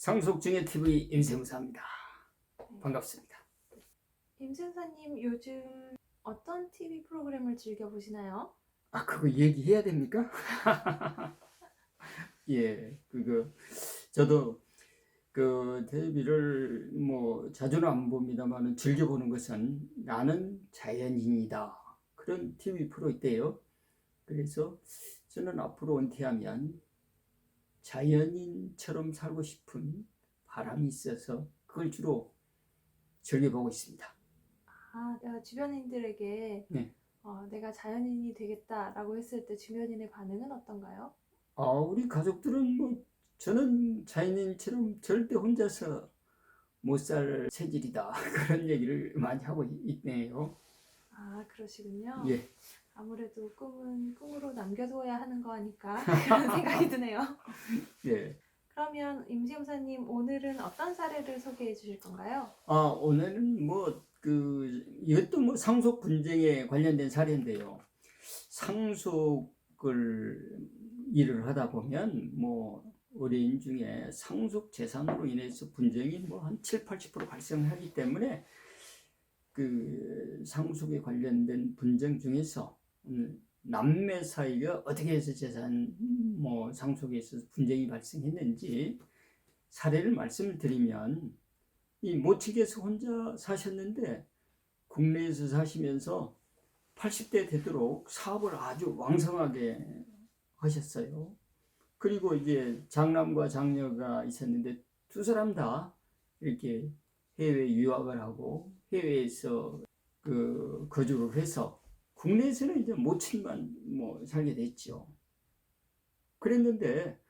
상속증여TV 임세무사입니다. 반갑습니다. 임세무사님 요즘 어떤 TV 프로그램을 즐겨보시나요? 그거 얘기해야 됩니까? 예, 저도 TV를 자주는 안 봅니다만 즐겨보는 것은 나는 자연인이다. 그런 TV 프로 있대요. 그래서 저는 앞으로 은퇴하면 자연인처럼 살고 싶은 바람이 있어서 그걸 주로 즐겨보고 있습니다. 내가 주변인들에게 네. 내가 자연인이 되겠다라고 했을 때 주변인의 반응은 어떤가요? 우리 가족들은 저는 자연인처럼 절대 혼자서 못 살 체질이다. 그런 얘기를 많이 하고 있네요. 그러시군요. 예. 아무래도 꿈은 꿈으로 남겨둬야 하는 거니까 그런 생각이 드네요. 예. 그러면 임세무사님 오늘은 어떤 사례를 소개해 주실 건가요? 오늘은 이것도 상속 분쟁에 관련된 사례인데요. 상속을 일을 하다 보면 의뢰인 중에 상속 재산으로 인해서 분쟁이 한 7~80% 발생하기 때문에 상속에 관련된 분쟁 중에서 남매 사이가 어떻게 해서 재산 상속에 있어서 분쟁이 발생했는지 사례를 말씀을 드리면, 이 모친께서 혼자 사셨는데 국내에서 사시면서 80대 되도록 사업을 아주 왕성하게 하셨어요. 그리고 이제 장남과 장녀가 있었는데 두 사람 다 이렇게 해외 유학을 하고 해외에서 거주를 해서 국내에서는 이제 모친만 살게 됐죠. 그랬는데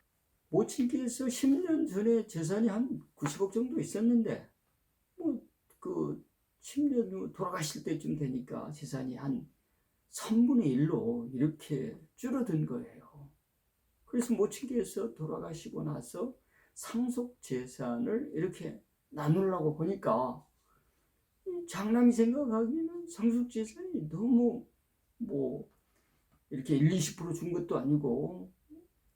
모친께서 10년 전에 재산이 한 90억 정도 있었는데 10년 후 돌아가실 때쯤 되니까 재산이 한 3분의 1로 이렇게 줄어든 거예요. 그래서 모친께서 돌아가시고 나서 상속 재산을 이렇게 나누려고 보니까 장남이 생각하기에는 상속 재산이 너무 이렇게 1~20% 준 것도 아니고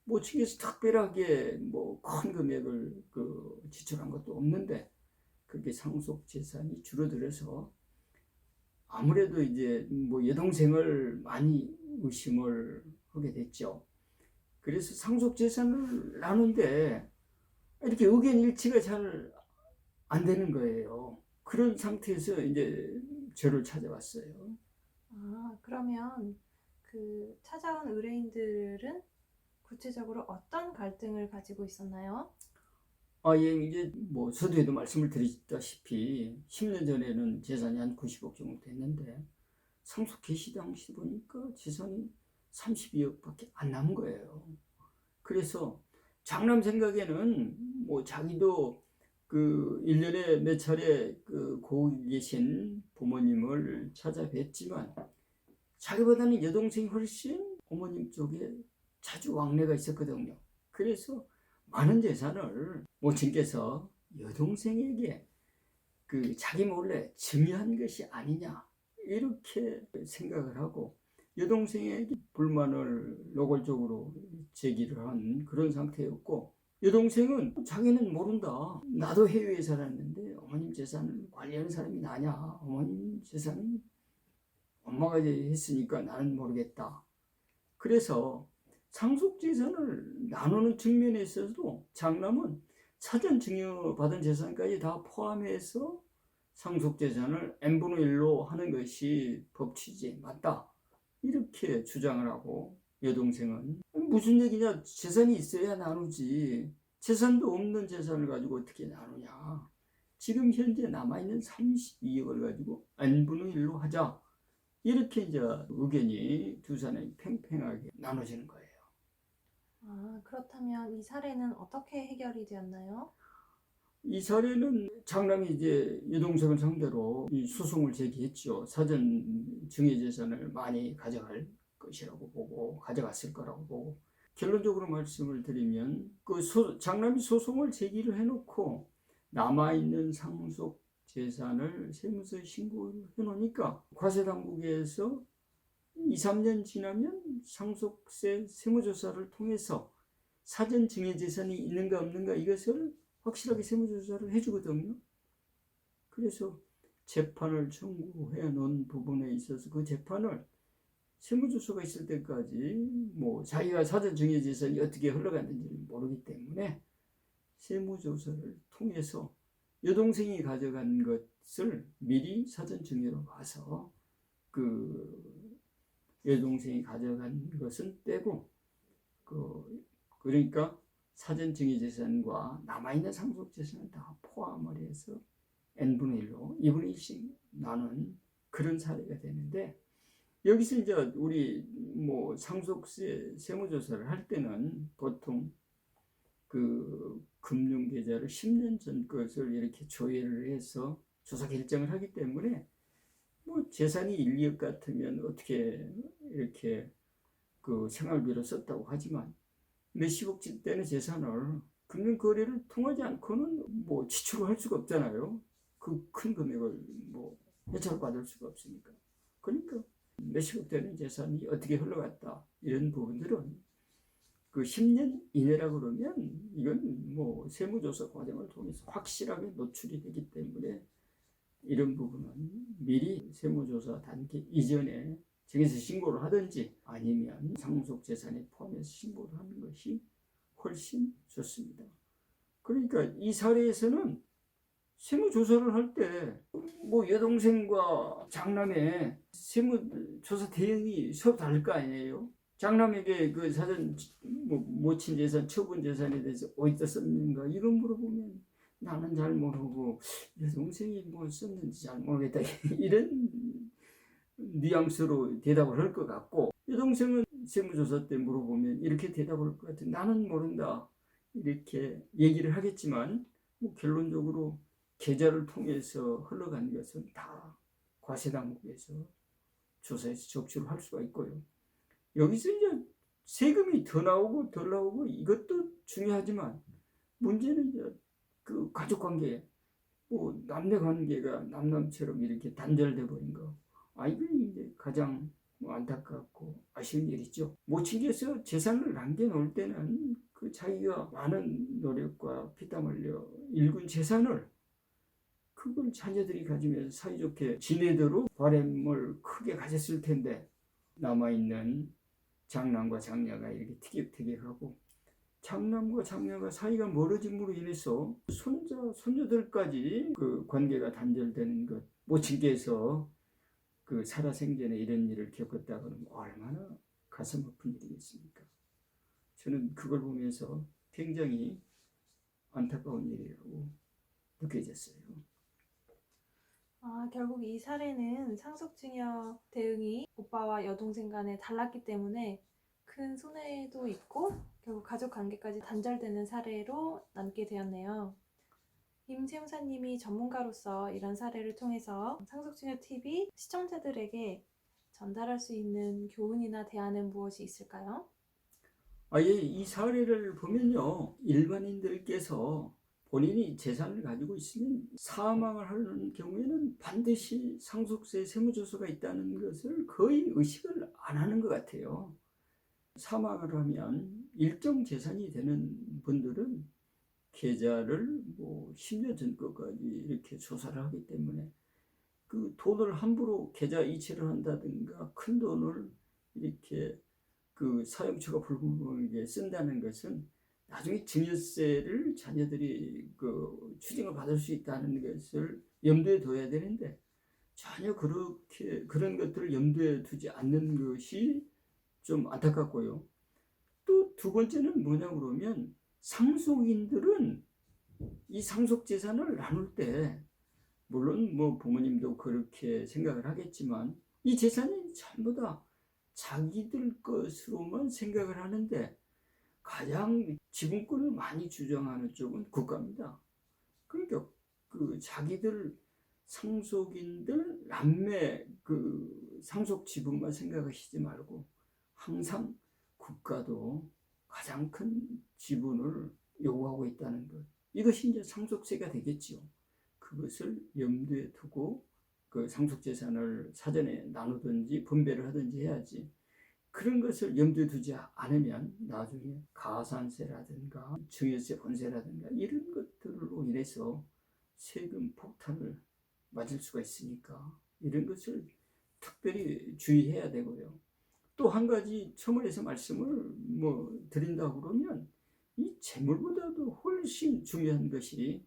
모친께서 특별하게 큰 금액을 지출한 것도 없는데 그게 상속 재산이 줄어들어서 아무래도 이제 여동생을 많이 의심을 하게 됐죠. 그래서 상속 재산을 나누는데 이렇게 의견 일치가 잘 안 되는 거예요. 그런 상태에서 이제 저를 찾아왔어요. 그러면 찾아온 의뢰인들은 구체적으로 어떤 갈등을 가지고 있었나요? 예, 이제 서두에도 말씀을 드렸다시피 10년 전에는 재산이 한 90억 정도 됐는데 상속 개시 당시 보니까 재산이 32억밖에 안 남은 거예요. 그래서 장남 생각에는 자기도 1년에 몇 차례 고국에 계신 부모님을 찾아뵀지만 자기보다는 여동생이 훨씬 어머님 쪽에 자주 왕래가 있었거든요. 그래서 많은 재산을 모친께서 여동생에게 자기 몰래 증여한 것이 아니냐 이렇게 생각을 하고 여동생에게 불만을 노골적으로 제기를 한 그런 상태였고, 여동생은 자기는 모른다. 나도 해외에 살았는데 어머님 재산을 관리하는 사람이 나냐. 어머님 재산은 엄마가 했으니까 나는 모르겠다. 그래서 상속재산을 나누는 측면에 있어서도 장남은 사전 증여받은 재산까지 다 포함해서 상속재산을 n분의 1로 하는 것이 법 취지에 맞다. 이렇게 주장을 하고, 여동생은 무슨 얘기냐. 재산이 있어야 나누지. 재산도 없는 재산을 가지고 어떻게 나누냐. 지금 현재 남아있는 32억을 가지고 n분의 1로 하자. 이렇게 이제 의견이 두 사람이 팽팽하게 나눠지는 거예요. 그렇다면 이 사례는 어떻게 해결이 되었나요? 이 사례는 장남이 이제 여동생을 상대로 이 소송을 제기했죠. 사전 증여재산을 많이 가져갈 것이라고 보고, 가져갔을 거라고 보고. 결론적으로 말씀을 드리면 장남이 소송을 제기를 해놓고 남아있는 상속 재산을 세무서에 신고를 해놓으니까 과세당국에서 2~3년 지나면 상속세 세무조사를 통해서 사전 증여재산이 있는가 없는가 이것을 확실하게 세무조사를 해주거든요. 그래서 재판을 청구해 놓은 부분에 있어서 그 재판을 세무조사가 있을 때까지 뭐 자기가 사전 증여재산이 어떻게 흘러갔는지를 모르기 때문에 세무조사를 통해서 여동생이 가져간 것을 미리 사전 증여로 봐서 그 여동생이 가져간 것은 빼고 그러니까 사전 증여재산과 남아있는 상속재산을 다 포함을 해서 n분의 1로 2분의 1씩 나눈 그런 사례가 되는데, 여기서 이제 우리 뭐 상속세 세무조사를 할 때는 보통 그 금융계좌를 10년 전 것을 이렇게 조회를 해서 조사 결정을 하기 때문에 뭐 재산이 1, 2억 같으면 어떻게 이렇게 그 생활비로 썼다고 하지만 몇십억짜리 되는 재산을 금융 거래를 통하지 않고는 뭐 지출을 할 수가 없잖아요. 그 큰 금액을 뭐 해결 받을 수가 없으니까. 그러니까 몇십억 되는 재산이 어떻게 흘러갔다 이런 부분들은 그 10년 이내라 그러면 이건 뭐 세무조사 과정을 통해서 확실하게 노출이 되기 때문에 이런 부분은 미리 세무조사 단계 이전에 정해서 신고를 하든지 아니면 상속재산에 포함해서 신고를 하는 것이 훨씬 좋습니다. 그러니까 이 사례에서는 세무조사를 할 때 뭐 여동생과 장남의 세무조사 대응이 서로 다를 거 아니에요. 장남에게 그 사전 뭐 모친 재산, 처분 재산에 대해서 어디다 썼는가 이런 물어보면 나는 잘 모르고 여동생이 뭐 썼는지 잘 모르겠다 이런 뉘앙스로 대답을 할 것 같고, 여동생은 세무조사 때 물어보면 이렇게 대답을 할 것 같아. 나는 모른다 이렇게 얘기를 하겠지만 뭐 결론적으로 계좌를 통해서 흘러간 것은 다 과세당국에서 조사해서 적시를 할 수가 있고요. 여기서 이제 세금이 더 나오고 덜 나오고 이것도 중요하지만 문제는 이제 그 가족관계, 뭐 남녀관계가 남남처럼 이렇게 단절돼 버린 거, 이게 이제 가장 안타깝고 아쉬운 일이죠. 모친께서 재산을 남겨놓을 때는 그 자기가 많은 노력과 피땀 흘려 일군 재산을 그걸 자녀들이 가지면서 사이좋게 지내도록 바람을 크게 가졌을 텐데, 남아있는 장남과 장녀가 이렇게 티격태격하고 장남과 장녀가 사이가 멀어짐으로 인해서 손자, 손녀들까지 그 관계가 단절되는 것, 모친께서 그 살아생전에 이런 일을 겪었다 그러면 얼마나 가슴 아픈 일이겠습니까? 저는 그걸 보면서 굉장히 안타까운 일이라고 느껴졌어요. 결국 이 사례는 상속증여 대응이 오빠와 여동생 간에 달랐기 때문에 큰 손해도 있고 결국 가족 관계까지 단절되는 사례로 남게 되었네요. 임 세무사님이 전문가로서 이런 사례를 통해서 상속증여 팁이 시청자들에게 전달할 수 있는 교훈이나 대안은 무엇이 있을까요? 이 사례를 보면요, 일반인들께서 본인이 재산을 가지고 있으면 사망을 하는 경우에는 반드시 상속세 세무조사가 있다는 것을 거의 의식을 안 하는 것 같아요. 사망을 하면 일정 재산이 되는 분들은 계좌를 뭐 10년 전 것까지 이렇게 조사를 하기 때문에 그 돈을 함부로 계좌 이체를 한다든가 큰 돈을 이렇게 그 사용처가 불분명하게 쓴다는 것은 나중에 증여세를 자녀들이 그 추징을 받을 수 있다는 것을 염두에 둬야 되는데 전혀 그렇게 그런 것들을 염두에 두지 않는 것이 좀 안타깝고요. 또 두 번째는 뭐냐 그러면 상속인들은 이 상속 재산을 나눌 때 물론 뭐 부모님도 그렇게 생각을 하겠지만 이 재산이 전부 다 자기들 것으로만 생각을 하는데 가장 지분권을 많이 주장하는 쪽은 국가입니다. 그러니까 그 자기들 상속인들 남매 그 상속 지분만 생각하시지 말고 항상 국가도 가장 큰 지분을 요구하고 있다는 것, 이것이 이제 상속세가 되겠죠. 그것을 염두에 두고 그 상속재산을 사전에 나누든지 분배를 하든지 해야지 그런 것을 염두에 두지 않으면 나중에 가산세라든가 증여세 본세라든가 이런 것들로 인해서 세금 폭탄을 맞을 수가 있으니까 이런 것을 특별히 주의해야 되고요. 또 한 가지 첨언해서 말씀을 드린다고 그러면 이 재물보다도 훨씬 중요한 것이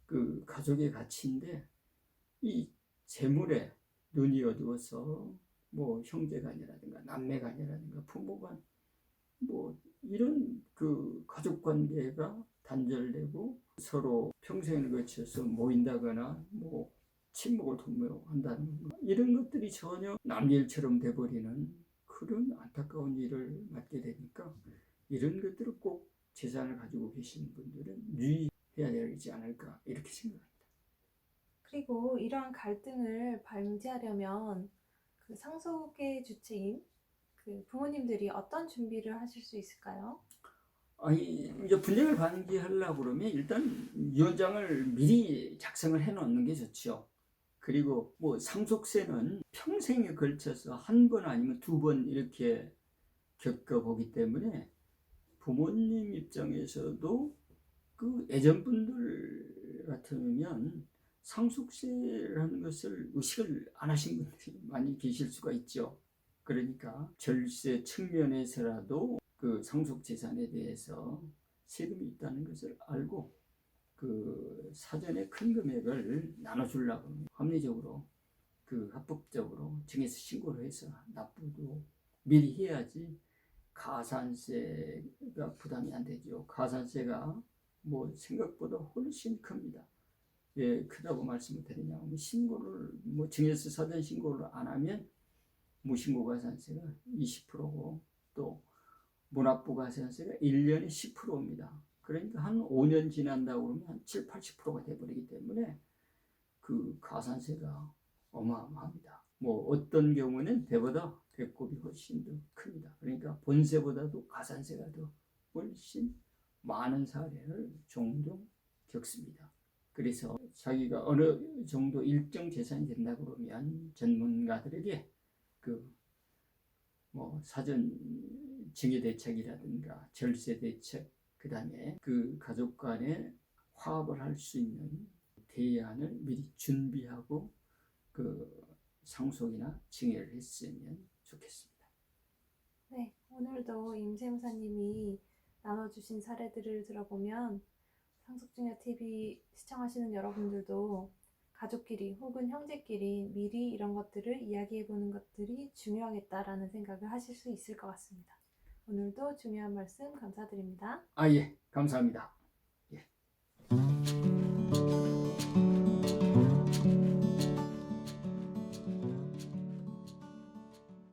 그 가족의 가치인데, 이 재물에 눈이 어두워서 형제간이라든가 남매간이라든가 부모간 이런 그 가족 관계가 단절되고 서로 평생을 거쳐서 모인다거나 친목을 도모한다는 이런 것들이 전혀 남일처럼 돼버리는 그런 안타까운 일을 맞게 되니까 이런 것들을 꼭 재산을 가지고 계신 분들은 유의해야 되지 않을까 이렇게 생각합니다. 그리고 이러한 갈등을 방지하려면 그 상속의 주체인 그 부모님들이 어떤 준비를 하실 수 있을까요? 이제 분쟁을 방지하려고 그러면 일단 유언장을 미리 작성을 해 놓는 게 좋죠. 그리고 상속세는 평생에 걸쳐서 한 번 아니면 두 번 이렇게 겪어보기 때문에 부모님 입장에서도 그 예전분들 같으면 상속세라는 것을 의식을 안 하신 분들이 많이 계실 수가 있죠. 그러니까 절세 측면에서라도 그 상속재산에 대해서 세금이 있다는 것을 알고 그 사전에 큰 금액을 나눠주려고 합리적으로 그 합법적으로 증여세 신고를 해서 납부도 미리 해야지 가산세가 부담이 안 되죠. 가산세가 생각보다 훨씬 큽니다. 왜 크다고 말씀을 드리냐면 신고를 증여세 사전 신고를 안 하면 무신고 가산세가 20%고 또 문합부 가산세가 1년에 10%입니다. 그러니까 한 5년 지난다고 그러면 한 7, 80%가 돼버리기 때문에 그 가산세가 어마어마합니다. 어떤 경우는 배보다 배꼽이 훨씬 더 큽니다. 그러니까 본세보다도 가산세가 더 훨씬 많은 사례를 종종 겪습니다. 그래서 자기가 어느 정도 일정 재산이 된다 그러면 전문가들에게 그 사전 증여 대책이라든가 절세 대책, 그 다음에 그 가족 간에 화합을 할 수 있는 대안을 미리 준비하고 그 상속이나 증여를 했으면 좋겠습니다. 네, 오늘도 임세무사님이 나눠주신 사례들을 들어보면 상속증여TV 시청하시는 여러분들도 가족끼리 혹은 형제끼리 미리 이런 것들을 이야기해보는 것들이 중요하겠다라는 생각을 하실 수 있을 것 같습니다. 오늘도 중요한 말씀 감사드립니다. 예, 감사합니다.